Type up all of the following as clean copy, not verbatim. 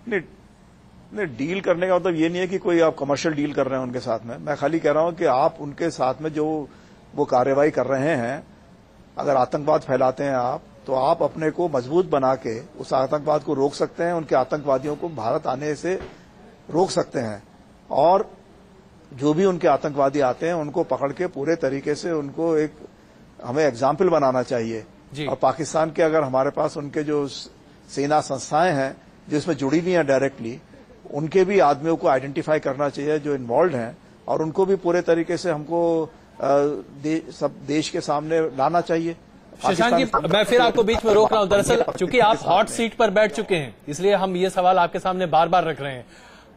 नहीं नहीं, डील करने का मतलब ये नहीं है कि कोई आप कमर्शियल डील कर रहे हैं उनके साथ में। मैं खाली कह रहा हूं कि आप उनके साथ में जो वो कार्रवाई कर रहे हैं, अगर आतंकवाद फैलाते हैं आप, तो आप अपने को मजबूत बना के उस आतंकवाद को रोक सकते हैं, उनके आतंकवादियों को भारत आने से रोक सकते हैं। और जो भी उनके आतंकवादी आते हैं उनको पकड़ के पूरे तरीके से उनको एक हमें एग्जाम्पल बनाना चाहिए। और पाकिस्तान के अगर हमारे पास उनके जो सेना संस्थाएं हैं जो इसमें जुड़ी नहीं है डायरेक्टली, उनके भी आदमियों को आइडेंटिफाई करना चाहिए जो इन्वॉल्व हैं, और उनको भी पूरे तरीके से हमको सब देश के सामने लाना चाहिए। शशांक जी, मैं फिर आपको बीच में रोक रहा हूं। दरअसल चूंकि आप हॉट सीट पर बैठ चुके हैं, इसलिए हम ये सवाल आपके सामने बार बार रख रहे हैं।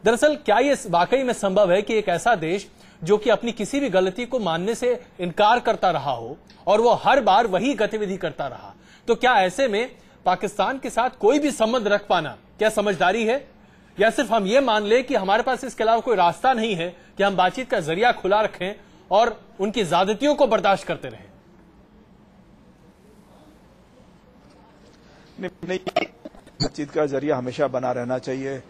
दरअसल क्या ये वाकई में संभव है कि एक ऐसा देश जो कि अपनी किसी भी गलती को मानने से इनकार करता रहा हो और वो हर बार वही गतिविधि करता रहा, तो क्या ऐसे में पाकिस्तान के साथ कोई भी संबंध रख पाना क्या समझदारी है, या सिर्फ हम ये मान ले कि हमारे पास इसके अलावा कोई रास्ता नहीं है कि हम बातचीत का जरिया खुला रखें और उनकी ज्यादतियों को बर्दाश्त करते रहें? नहीं, बातचीत का जरिया हमेशा बना रहना चाहिए,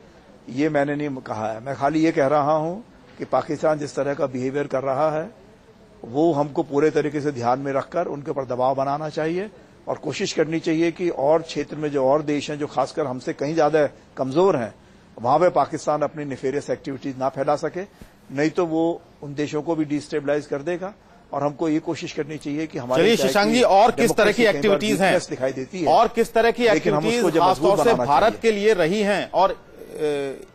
ये मैंने नहीं कहा है। मैं खाली ये कह रहा हूं कि पाकिस्तान जिस तरह का बिहेवियर कर रहा है वो हमको पूरे तरीके से ध्यान में रखकर उनके ऊपर दबाव बनाना चाहिए और कोशिश करनी चाहिए कि और क्षेत्र में जो और देश हैं जो खासकर हमसे कहीं ज्यादा कमजोर हैं, वहां पे पाकिस्तान अपनी नेफेरियस एक्टिविटीज ना फैला सके, नहीं तो वो उन देशों को भी डिस्टेबलाइज कर देगा। और हमको ये कोशिश करनी चाहिए कि हमारे, चलिए शशांक जी, और किस तरह की एक्टिविटीज हैं दिखाई देती है, और किस तरह की एक्टिविटीज खासतौर से भारत के लिए रही हैं, और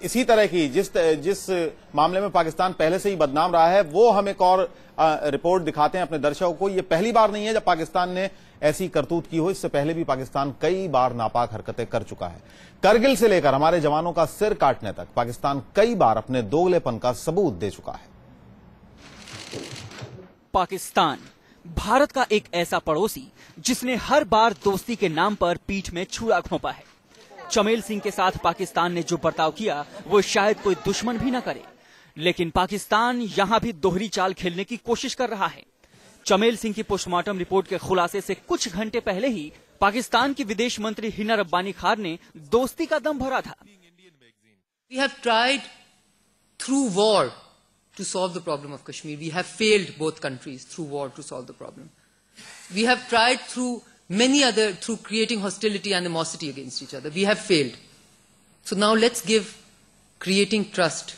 इसी तरह की जिस मामले में पाकिस्तान पहले से ही बदनाम रहा है वो हम एक और रिपोर्ट दिखाते हैं अपने दर्शकों को। ये पहली बार नहीं है जब पाकिस्तान ने ऐसी करतूत की हो, इससे पहले भी पाकिस्तान कई बार नापाक हरकतें कर चुका है। करगिल से लेकर हमारे जवानों का सिर काटने तक पाकिस्तान कई बार अपने दोगलेपन का सबूत दे चुका है। पाकिस्तान भारत का एक ऐसा पड़ोसी जिसने हर बार दोस्ती के नाम पर पीठ में छुरा घोंपा है। चमेल सिंह के साथ पाकिस्तान ने जो बर्ताव किया वो शायद कोई दुश्मन भी न करे, लेकिन पाकिस्तान यहां भी दोहरी चाल खेलने की कोशिश कर रहा है। चमेल सिंह की पोस्टमार्टम रिपोर्ट के खुलासे से कुछ घंटे पहले ही पाकिस्तान की विदेश मंत्री हिना रब्बानी खान ने दोस्ती का दम भरा था। We have tried through war to solve the problem of Kashmir. We have failed both countries through war to solve the problem. We have tried through creating hostility, animosity against each other. We have failed. So now let's give creating trust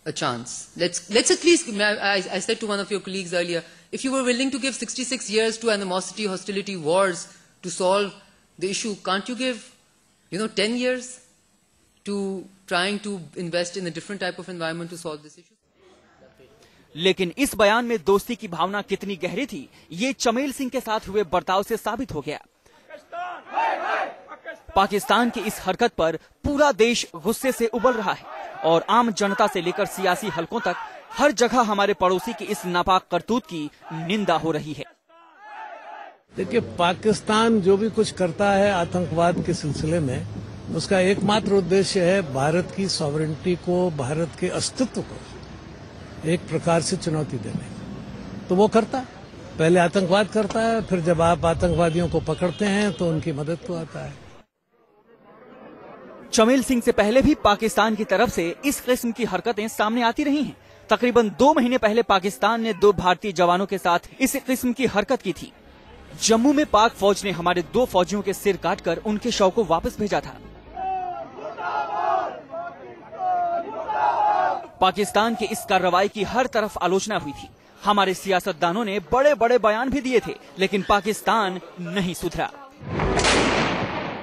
a chance. Let's at least, I said to one of your colleagues earlier, if you were willing to give 66 years to animosity, hostility, wars to solve the issue, can't you give, 10 years to trying to invest in a different type of environment to solve this issue? लेकिन इस बयान में दोस्ती की भावना कितनी गहरी थी, ये चमेल सिंह के साथ हुए बर्ताव से साबित हो गया। पाकिस्तान की इस हरकत पर पूरा देश गुस्से से उबल रहा है और आम जनता से लेकर सियासी हलकों तक हर जगह हमारे पड़ोसी की इस नापाक करतूत की निंदा हो रही है। देखिए, पाकिस्तान जो भी कुछ करता है आतंकवाद के सिलसिले में, उसका एकमात्र उद्देश्य है भारत की सॉवरेनिटी को, भारत के अस्तित्व को एक प्रकार से चुनौती देने। तो वो करता है, पहले आतंकवाद करता है, फिर जब आप आतंकवादियों को पकड़ते हैं तो उनकी मदद को आता है। चमेल सिंह से पहले भी पाकिस्तान की तरफ से इस किस्म की हरकतें सामने आती रही हैं। तकरीबन 2 महीने पहले पाकिस्तान ने 2 भारतीय जवानों के साथ इस किस्म की हरकत की थी। जम्मू में पाक फौज ने हमारे 2 फौजियों के सिर काटकर उनके शव को वापस भेजा था। पाकिस्तान की इस कार्रवाई की हर तरफ आलोचना हुई थी। हमारे सियासतदानों ने बड़े बड़े बयान भी दिए थे, लेकिन पाकिस्तान नहीं सुधरा।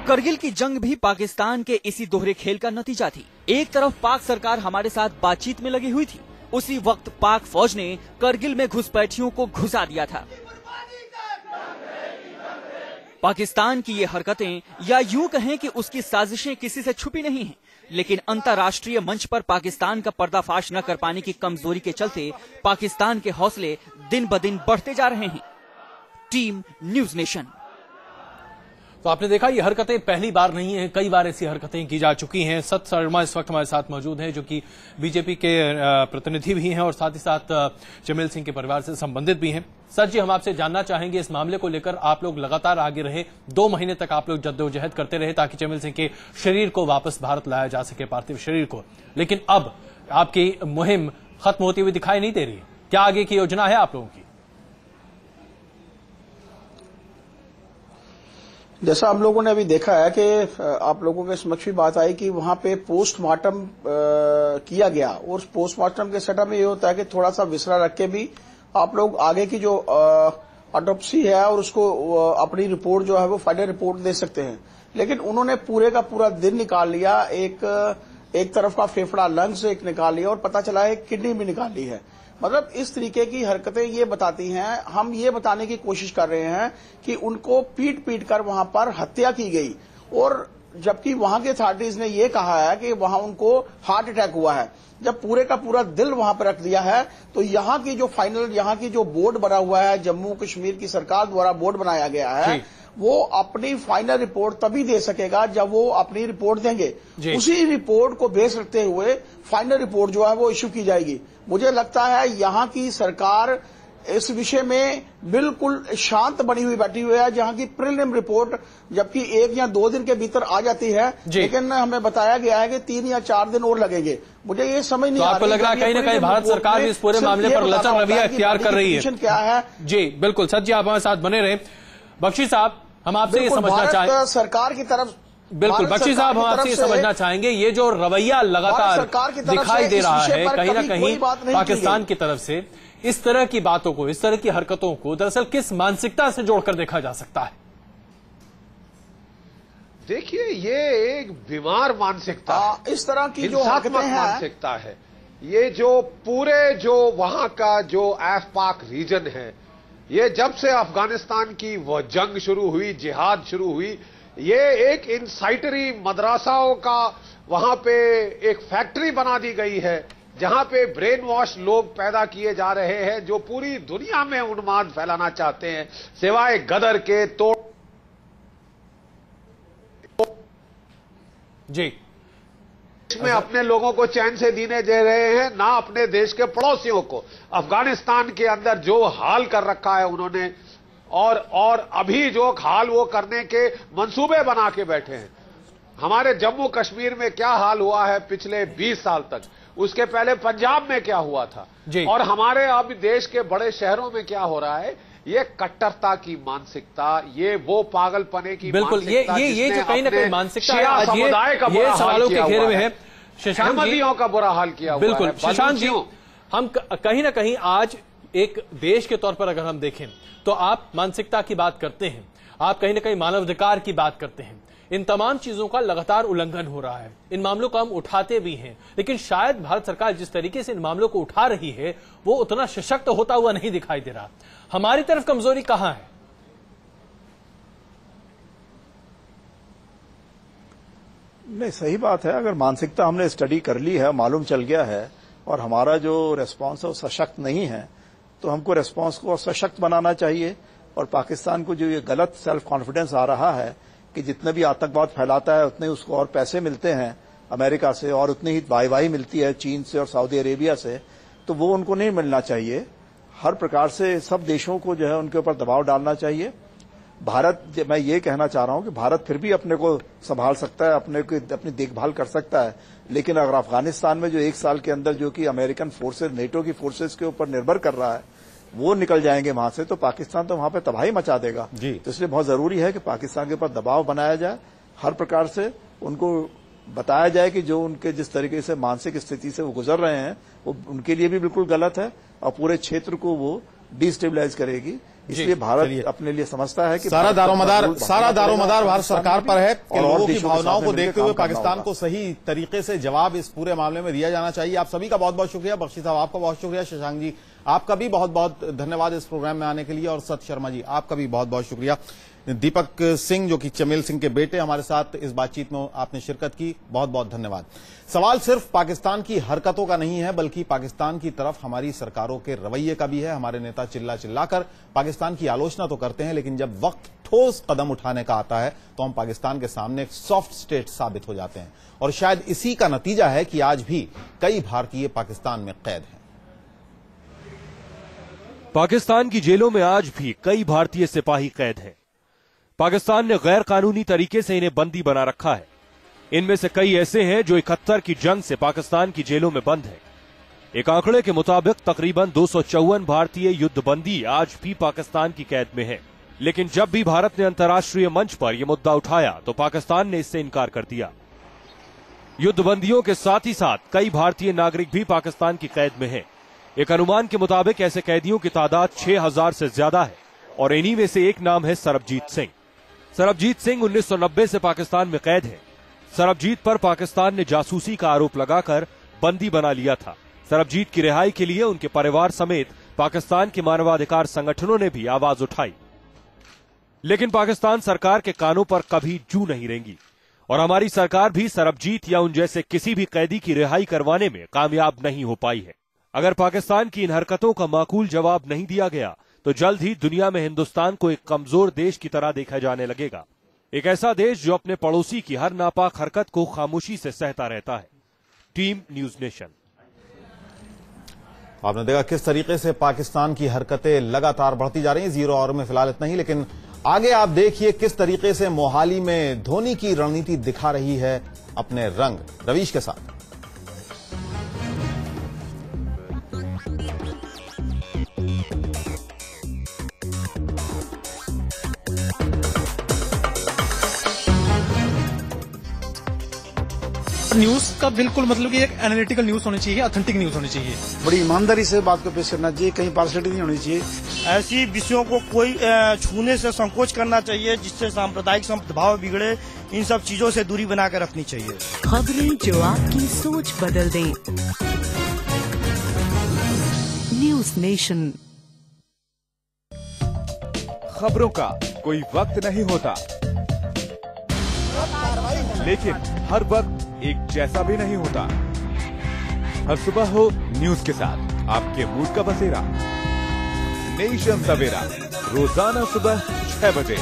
करगिल की जंग भी पाकिस्तान के इसी दोहरे खेल का नतीजा थी। एक तरफ पाक सरकार हमारे साथ बातचीत में लगी हुई थी, उसी वक्त पाक फौज ने करगिल में घुसपैठियों को घुसा दिया था। पाकिस्तान की ये हरकतें, या यूं कहें कि उसकी साजिशें किसी से छुपी नहीं हैं, लेकिन अंतर्राष्ट्रीय मंच पर पाकिस्तान का पर्दाफाश न कर पाने की कमजोरी के चलते पाकिस्तान के हौसले दिन ब दिन बढ़ते जा रहे हैं। Team news nation. तो आपने देखा ये हरकतें पहली बार नहीं है, कई बार ऐसी हरकतें की जा चुकी हैं। सत शर्मा इस वक्त हमारे साथ मौजूद हैं, जो कि बीजेपी के प्रतिनिधि भी हैं और साथ ही साथ चमेल सिंह के परिवार से संबंधित भी हैं। सर जी, हम आपसे जानना चाहेंगे इस मामले को लेकर आप लोग लगातार आगे रहे, 2 महीने तक आप लोग जद्दोजहद करते रहे ताकि चमेल सिंह के शरीर को वापस भारत लाया जा सके, पार्थिव शरीर को, लेकिन अब आपकी मुहिम खत्म होती हुई दिखाई नहीं दे रही। क्या आगे की योजना है आप लोगों की? जैसा हम लोगों ने अभी देखा है कि आप लोगों के समक्ष भी बात आई कि वहां पे पोस्टमार्टम किया गया, और उस पोस्टमार्टम के सेटअप में ये होता है कि थोड़ा सा विसरा रख के भी आप लोग आगे की जो ऑटोप्सी है और उसको अपनी रिपोर्ट जो है वो फाइनल रिपोर्ट दे सकते हैं। लेकिन उन्होंने पूरे का पूरा दिन निकाल लिया, एक तरफ का फेफड़ा लंग्स एक निकाल लिया और पता चला है किडनी भी निकाल ली है। मतलब इस तरीके की हरकतें ये बताती हैं, हम ये बताने की कोशिश कर रहे हैं कि उनको पीट पीट कर वहां पर हत्या की गई, और जबकि वहां के अथॉरिटीज ने ये कहा है कि वहां उनको हार्ट अटैक हुआ है। जब पूरे का पूरा दिल वहां पर रख दिया है, तो यहाँ की जो फाइनल, यहाँ की जो बोर्ड बना हुआ है, जम्मू कश्मीर की सरकार द्वारा बोर्ड बनाया गया है, वो अपनी फाइनल रिपोर्ट तभी दे सकेगा जब वो अपनी रिपोर्ट देंगे। उसी रिपोर्ट को बेस रखते हुए फाइनल रिपोर्ट जो है वो इश्यू की जाएगी। मुझे लगता है यहाँ की सरकार इस विषय में बिल्कुल शांत बनी हुई बैठी हुई है, जहां की प्रीलिम रिपोर्ट जबकि 1 या 2 दिन के भीतर आ जाती है, लेकिन हमें बताया गया है कि 3 या 4 दिन और लगेंगे। मुझे ये समझ नहीं आ रहा। आपको लग रहा है कहीं ना कहीं भारत सरकार भी इस पूरे मामले पर लचर रवैया इख्तियार कर रही है? क्या है जी बिल्कुल, सच जी आप हमारे साथ बने रहे। बख्शी साहब, हम आपसे ये समझना चाहेंगे सरकार की तरफ, बिल्कुल बख्शी साहब, हम आपसे ये समझना चाहेंगे ये जो रवैया लगातार दिखाई दे रहा है कहीं ना कहीं पाकिस्तान की तरफ से, इस तरह की बातों को, इस तरह की हरकतों को दरअसल किस मानसिकता से जोड़कर देखा जा सकता है? देखिए, ये एक बीमार मानसिकता है, इस तरह की जो हिंसात्मक मानसिकता है। ये जो पूरे जो वहां का जो एफ-पाक रीजन है, ये जब से अफगानिस्तान की वह जंग शुरू हुई, जिहाद शुरू हुई, ये एक इंसाइटरी मदरसाओं का वहां पे एक फैक्ट्री बना दी गई है, जहां पे ब्रेन वॉश लोग पैदा किए जा रहे हैं जो पूरी दुनिया में उन्माद फैलाना चाहते हैं, सिवाय गदर के तोड़ जी में अपने लोगों को चैन से जीने दे रहे हैं, ना अपने देश के पड़ोसियों को। अफगानिस्तान के अंदर जो हाल कर रखा है उन्होंने, और अभी जो हाल वो करने के मंसूबे बना के बैठे हैं। हमारे जम्मू कश्मीर में क्या हाल हुआ है पिछले 20 साल तक, उसके पहले पंजाब में क्या हुआ था, और हमारे अब देश के बड़े शहरों में क्या हो रहा है, ये कट्टरता की मानसिकता, ये वो पागलपने की बिल्कुल, ये जो कहीं ना कहीं मानसिकता है, समुदाय का बुरा सवालों के घेरे में है। शशांक जी का बुरा हाल किया हुआ है। बिल्कुल शशांक जी, हम कहीं ना कहीं आज एक देश के तौर पर अगर हम देखें तो आप मानसिकता की बात करते हैं, आप कहीं ना कहीं मानवाधिकार की बात करते हैं। इन तमाम चीजों का लगातार उल्लंघन हो रहा है, इन मामलों को हम उठाते भी हैं, लेकिन शायद भारत सरकार जिस तरीके से इन मामलों को उठा रही है वो उतना सशक्त होता हुआ नहीं दिखाई दे रहा। हमारी तरफ कमजोरी कहां है? नहीं, सही बात है। अगर मानसिकता हमने स्टडी कर ली है, मालूम चल गया है, और हमारा जो रेस्पॉन्स है वो सशक्त नहीं है, तो हमको रेस्पॉन्स को सशक्त बनाना चाहिए। और पाकिस्तान को जो ये गलत सेल्फ कॉन्फिडेंस आ रहा है कि जितने भी आतंकवाद फैलाता है उतने उसको और पैसे मिलते हैं अमेरिका से, और उतनी ही वाई मिलती है चीन से और सऊदी अरेबिया से, तो वो उनको नहीं मिलना चाहिए। हर प्रकार से सब देशों को जो है उनके ऊपर दबाव डालना चाहिए। भारत, मैं ये कहना चाह रहा हूं कि भारत फिर भी अपने को संभाल सकता है, अपनी देखभाल कर सकता है, लेकिन अगर अफगानिस्तान में जो 1 साल के अंदर जो कि अमेरिकन फोर्सेज, नेटो की फोर्सेज के ऊपर निर्भर कर रहा है, वो निकल जाएंगे वहां से, तो पाकिस्तान तो वहां पे तबाही मचा देगा। तो इसलिए बहुत जरूरी है कि पाकिस्तान के ऊपर दबाव बनाया जाए, हर प्रकार से उनको बताया जाए कि जो उनके जिस तरीके से मानसिक स्थिति से वो गुजर रहे हैं वो उनके लिए भी बिल्कुल गलत है और पूरे क्षेत्र को वो डिस्टेबलाइज करेगी। इसलिए भारत अपने लिए समझता है कि सारा दारोमदार भारत सरकार पर है कि लोगों की भावनाओं को देखते हुए पाकिस्तान को सही तरीके से जवाब इस पूरे मामले में दिया जाना चाहिए। आप सभी का बहुत बहुत शुक्रिया। बख्शी साहब आपका बहुत शुक्रिया। शशांक जी आपका भी बहुत बहुत धन्यवाद इस प्रोग्राम में आने के लिए, और सत शर्मा जी आपका भी बहुत बहुत शुक्रिया। दीपक सिंह जो कि चमेल सिंह के बेटे, हमारे साथ इस बातचीत में आपने शिरकत की, बहुत बहुत धन्यवाद। सवाल सिर्फ पाकिस्तान की हरकतों का नहीं है, बल्कि पाकिस्तान की तरफ हमारी सरकारों के रवैये का भी है। हमारे नेता चिल्ला चिल्लाकर पाकिस्तान की आलोचना तो करते हैं, लेकिन जब वक्त ठोस कदम उठाने का आता है तो हम पाकिस्तान के सामने एक सॉफ्ट स्टेट साबित हो जाते हैं। और शायद इसी का नतीजा है कि आज भी कई भारतीय पाकिस्तान में कैद हैं। पाकिस्तान की जेलों में आज भी कई भारतीय सिपाही कैद हैं। पाकिस्तान ने गैर कानूनी तरीके से इन्हें बंदी बना रखा है। इनमें से कई ऐसे हैं जो 71 की जंग से पाकिस्तान की जेलों में बंद हैं। एक आंकड़े के मुताबिक तकरीबन 254 भारतीय युद्धबंदी आज भी पाकिस्तान की कैद में हैं। लेकिन जब भी भारत ने अंतर्राष्ट्रीय मंच पर यह मुद्दा उठाया तो पाकिस्तान ने इससे इनकार कर दिया। युद्धबंदियों के साथ ही साथ कई भारतीय नागरिक भी पाकिस्तान की कैद में हैं। एक अनुमान के मुताबिक ऐसे कैदियों की तादाद 6000 से ज्यादा है और इन्हीं में से एक नाम है सरबजीत सिंह। सरबजीत सिंह 1990 से पाकिस्तान में कैद है। सरबजीत पर पाकिस्तान ने जासूसी का आरोप लगाकर बंदी बना लिया था। सरबजीत की रिहाई के लिए उनके परिवार समेत पाकिस्तान के मानवाधिकार संगठनों ने भी आवाज उठाई, लेकिन पाकिस्तान सरकार के कानों पर कभी जू नहीं रेंगी और हमारी सरकार भी सरबजीत या उन जैसे किसी भी कैदी की रिहाई करवाने में कामयाब नहीं हो पाई है। अगर पाकिस्तान की इन हरकतों का माकूल जवाब नहीं दिया गया तो जल्द ही दुनिया में हिंदुस्तान को एक कमजोर देश की तरह देखा जाने लगेगा, एक ऐसा देश जो अपने पड़ोसी की हर नापाक हरकत को खामोशी से सहता रहता है। Team news nation. आपने देखा किस तरीके से पाकिस्तान की हरकतें लगातार बढ़ती जा रही हैं। 0 ओवर में फिलहाल इतना ही, लेकिन आगे आप देखिए किस तरीके से मोहाली में धोनी की रणनीति दिखा रही है अपने रंग। रवीश के साथ। न्यूज का बिल्कुल मतलब कि एक एनालिटिकल न्यूज होनी चाहिए, ऑथेंटिक न्यूज होनी चाहिए। बड़ी ईमानदारी से बात को पेश करना चाहिए, कहीं पार्शलिटी नहीं होनी चाहिए। ऐसी विषयों को कोई छूने से संकोच करना चाहिए जिससे सांप्रदायिक संभाव बिगड़े। इन सब चीजों से दूरी बनाकर रखनी चाहिए। खबरें जो आपकी सोच बदल दें। News nation. खबरों का कोई वक्त नहीं होता, लेकिन हर वक्त एक जैसा भी नहीं होता। हर सुबह हो न्यूज के साथ आपके मूड का बसेरा। नेशन सवेरा रोजाना सुबह 6 बजे।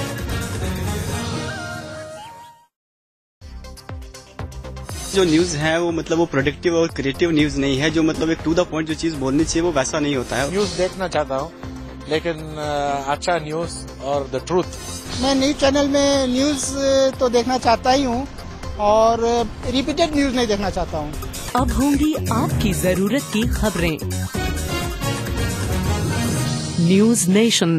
जो न्यूज है वो मतलब वो प्रोडक्टिव और क्रिएटिव न्यूज नहीं है। जो मतलब एक टू द पॉइंट जो चीज बोलनी चाहिए वो वैसा नहीं होता है। न्यूज देखना चाहता हूँ, लेकिन अच्छा न्यूज और द ट्रूथ। मैं न्यूज चैनल में न्यूज तो देखना चाहता ही हूँ और रिपीटेड न्यूज नहीं देखना चाहता हूँ। अब होंगी आपकी जरूरत की खबरें। News nation.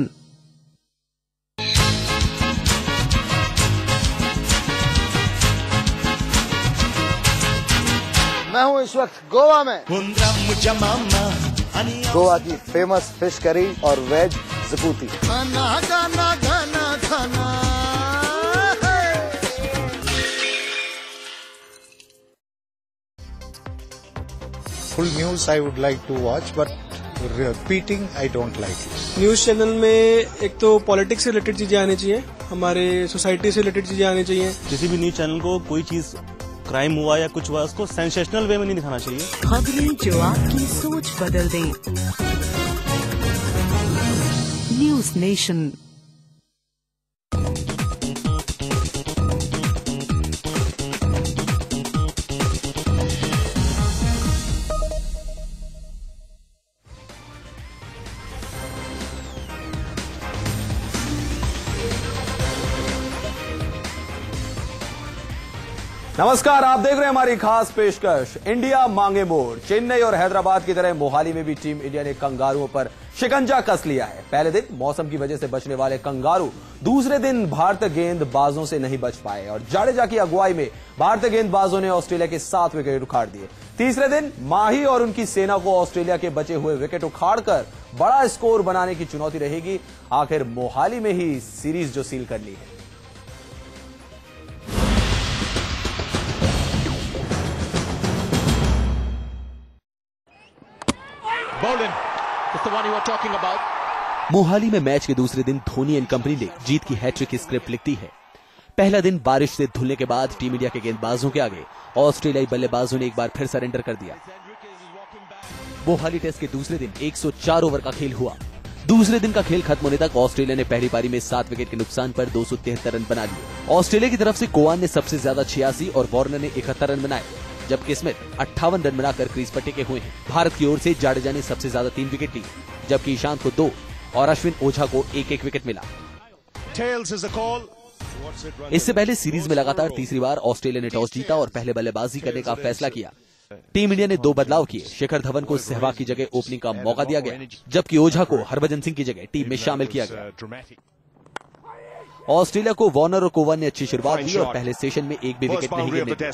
मैं हूँ इस वक्त गोवा में। गोवा की फेमस फिश करी और वेज जकूती। खाना गाना गाना खाना। Full news I would like to watch, but repeating I don't like it. News channel में एक तो पॉलिटिक्स से रिलेटेड चीजें आनी चाहिए, हमारे सोसाइटी से रिलेटेड चीजें आनी चाहिए। किसी भी न्यूज चैनल को कोई चीज क्राइम हुआ या कुछ हुआ उसको सेंसेशनल वे में नहीं दिखाना चाहिए। खबरें जो आपकी सोच बदल दें। News nation. नमस्कार, आप देख रहे हैं हमारी खास पेशकश इंडिया मांगे मोड़। चेन्नई और हैदराबाद की तरह मोहाली में भी टीम इंडिया ने कंगारुओं पर शिकंजा कस लिया है। पहले दिन मौसम की वजह से बचने वाले कंगारू दूसरे दिन भारतीय गेंदबाजों से नहीं बच पाए और जाडेजा की अगुवाई में भारतीय गेंदबाजों ने ऑस्ट्रेलिया के 7 विकेट उखाड़ दिए। तीसरे दिन माही और उनकी सेना को ऑस्ट्रेलिया के बचे हुए विकेट उखाड़कर बड़ा स्कोर बनाने की चुनौती रहेगी। आखिर मोहाली में ही सीरीज जो सील करनी है। मोहाली में मैच के दूसरे दिन धोनी एंड कंपनी ने जीत की हैट्रिक की स्क्रिप्ट लिखती है। पहला दिन बारिश से धुलने के बाद टीम इंडिया के गेंदबाजों के आगे ऑस्ट्रेलियाई बल्लेबाजों ने एक बार फिर सरेंडर कर दिया। मोहाली टेस्ट के दूसरे दिन 104 ओवर का खेल हुआ। दूसरे दिन का खेल खत्म होने तक ऑस्ट्रेलिया ने पहली पारी में 7 विकेट के नुकसान पर 273 रन बना लिए। ऑस्ट्रेलिया की तरफ से कोवान ने सबसे ज्यादा 86 और वार्नर ने 71 रन बनाए, जबकि स्मिथ 58 रन बनाकर क्रीज पर टिके हुए हैं। भारत की ओर से जाडेजा ने सबसे ज्यादा 3 विकेट ली, जबकि ईशांत को 2 और अश्विन ओझा को 1-1 विकेट मिला। इससे पहले सीरीज में लगातार तीसरी बार ऑस्ट्रेलिया ने टॉस जीता और पहले बल्लेबाजी करने का फैसला किया। टीम इंडिया ने 2 बदलाव किए। शिखर धवन को सहवाग की जगह ओपनिंग का मौका दिया गया, जबकि ओझा को हरभजन सिंह की जगह टीम में शामिल किया गया। ऑस्ट्रेलिया को वार्नर और कोवन ने अच्छी शुरुआत दी और पहले सेशन में एक भी विकेट नहीं गिरने दिया।